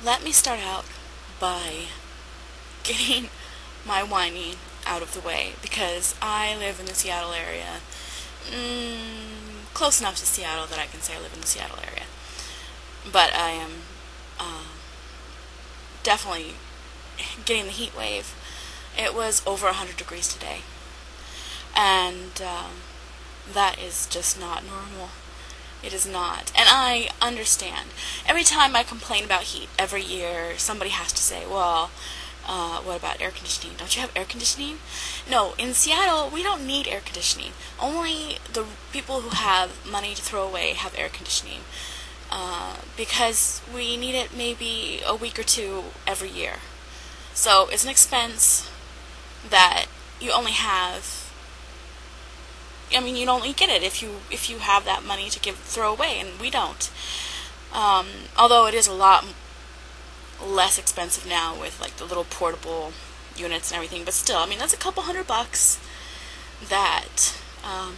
Let me start out by getting my whining out of the way, because I live in the Seattle area. Close enough to Seattle that I can say I live in the Seattle area. But I am definitely getting the heat wave. It was over 100 degrees today. And that is just not normal. It is not. And I understand. Every time I complain about heat, every year, somebody has to say, well, what about air conditioning? Don't you have air conditioning? No, in Seattle, we don't need air conditioning. Only the people who have money to throw away have air conditioning. Because we need it maybe a week or two every year. So it's an expense that you only have. I mean, you'd only get it if you have that money to throw away, and we don't. Although it is a lot less expensive now with like the little portable units and everything, but still, I mean, that's a couple $100 that I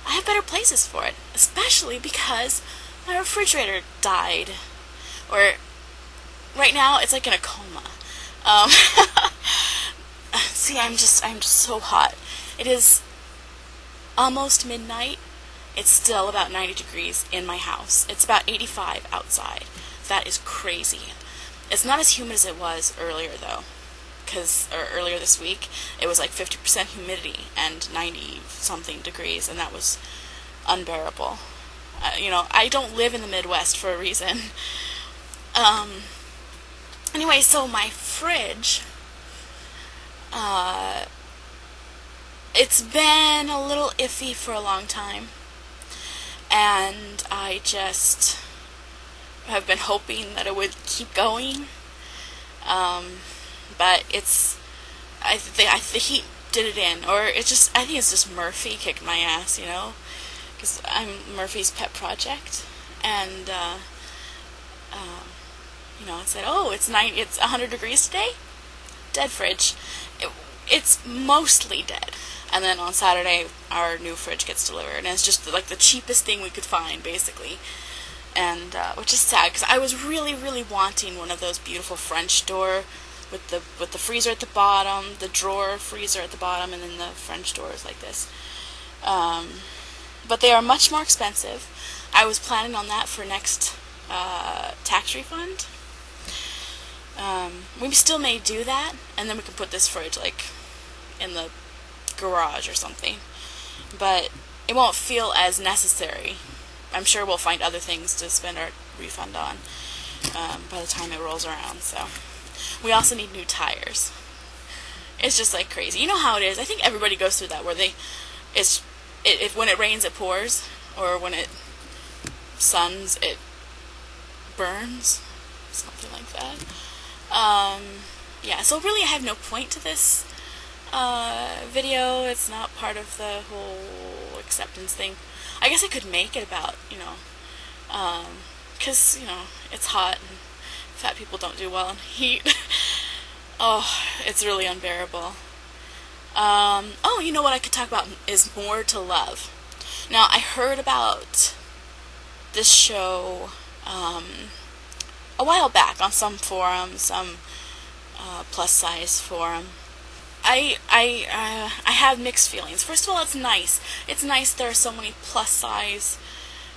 have better places for it, especially because my refrigerator died, or right now it's like in a coma. See, I'm just so hot. It is almost midnight. It's still about 90 degrees in my house. It's about 85 outside. That is crazy. It's not as humid as it was earlier, though, earlier this week, it was like 50% humidity and 90-something degrees, and that was unbearable. I don't live in the Midwest for a reason. Anyway, so my fridge, it's been a little iffy for a long time, and I just have been hoping that it would keep going, but the heat did it in, or I think it's just Murphy kicked my ass, because I'm Murphy's pet project, and it said, oh, it's 100 degrees today, dead fridge. It's mostly dead. And then on Saturday, our new fridge gets delivered, and it's just like the cheapest thing we could find, basically. And which is sad, because I was really, really wanting one of those beautiful French door with the freezer at the bottom, the drawer freezer at the bottom, and then the French doors like this. But they are much more expensive. I was planning on that for next tax refund. We still may do that, and then we can put this fridge like in the garage or something. But it won't feel as necessary. I'm sure we'll find other things to spend our refund on by the time it rolls around. So we also need new tires. It's just like crazy. You know how it is. I think everybody goes through that, where when it rains it pours, or when it suns it burns, something like that. Yeah. So really, I have no point to this video. It's not part of the whole acceptance thing. I guess I could make it about, because, it's hot and fat people don't do well in heat. Oh, it's really unbearable. You know what I could talk about is More to Love. Now, I heard about this show a while back on some forum, some plus-size forum. I have mixed feelings. First of all, it's nice. It's nice there are so many plus-size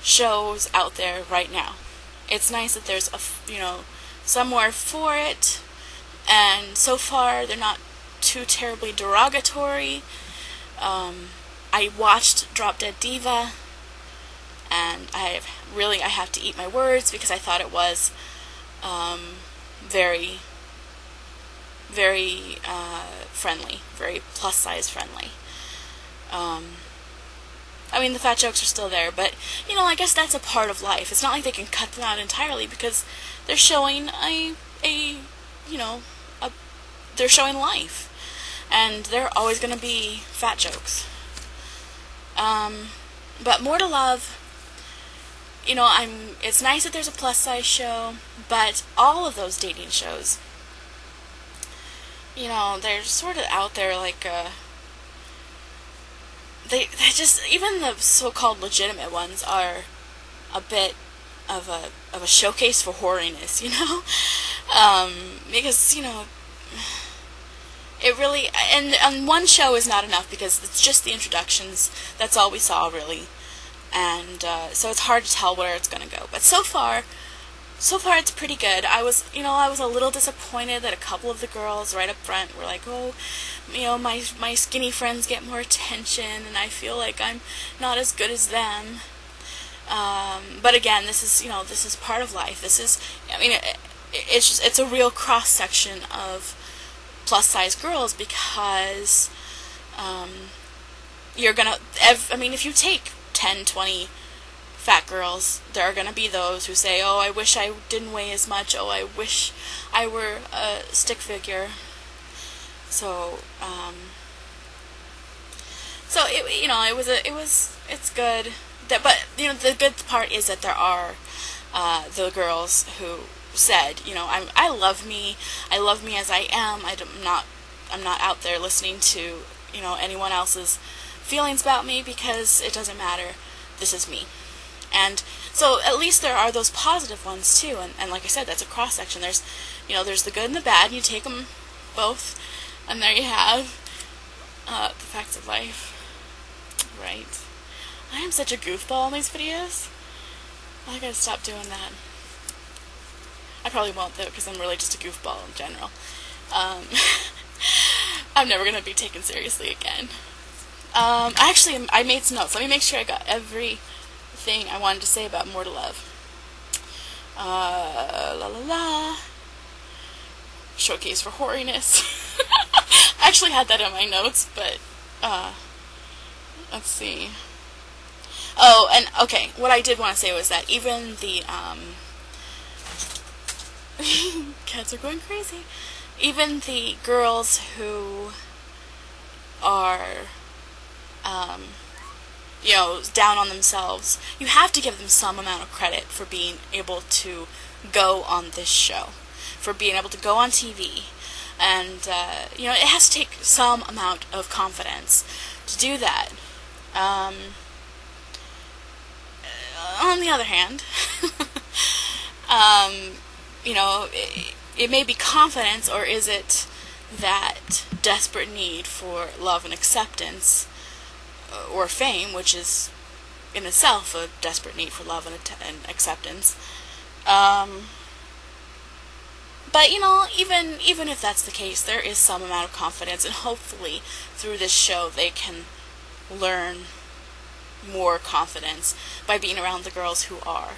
shows out there right now. It's nice that there's somewhere for it, and so far they're not too terribly derogatory. I watched Drop Dead Diva, and I have to eat my words, because I thought it was very, very friendly, very plus-size friendly. I mean, the fat jokes are still there, but, I guess that's a part of life. It's not like they can cut them out entirely, because they're showing they're showing life. And there are always going to be fat jokes. But More to Love, it's nice that there's a plus-size show, but all of those dating shows, they're sort of out there like, they just, even the so-called legitimate ones are a bit of a showcase for hoariness, you know, because it really, and one show is not enough because it's just the introductions. That's all we saw really, and so it's hard to tell where it's going to go. But so far it's pretty good. I was a little disappointed that a couple of the girls right up front were like, oh, my skinny friends get more attention, and I feel like I'm not as good as them. But again, this is part of life. It's a real cross section of plus size girls because if you take 10, 20 fat girls, there are going to be those who say, oh, I wish I didn't weigh as much, oh, I wish I were a stick figure. So it's good. But the good part is that there are the girls who said, I love me as I am. I'm not out there listening to anyone else's feelings about me because it doesn't matter. This is me. And so at least there are those positive ones too. And like I said, that's a cross section. There's the good and the bad. And you take them both, and there you have the facts of life. Right. I am such a goofball in these videos. I gotta stop doing that. I probably won't though, because I'm really just a goofball in general. I'm never gonna be taken seriously again. I made some notes. Let me make sure I got everything I wanted to say about More to Love. Showcase for hoariness. I actually had that in my notes, but let's see. Oh, and okay, what I did want to say was that even the cats are going crazy. Even the girls who are down on themselves, you have to give them some amount of credit for being able to go on this show, for being able to go on TV. And it has to take some amount of confidence to do that. On the other hand, it may be confidence, or is it that desperate need for love and acceptance, or fame, which is in itself a desperate need for love and acceptance. But even if that's the case, there is some amount of confidence, and hopefully through this show they can learn more confidence by being around the girls who are.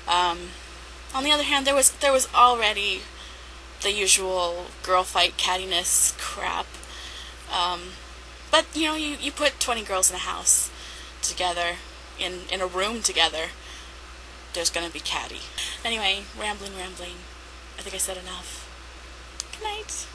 On the other hand, there was already the usual girl fight cattiness crap. But you put 20 girls in a house together, in a room together, there's gonna be catty. Anyway, rambling. I think I said enough. Good night.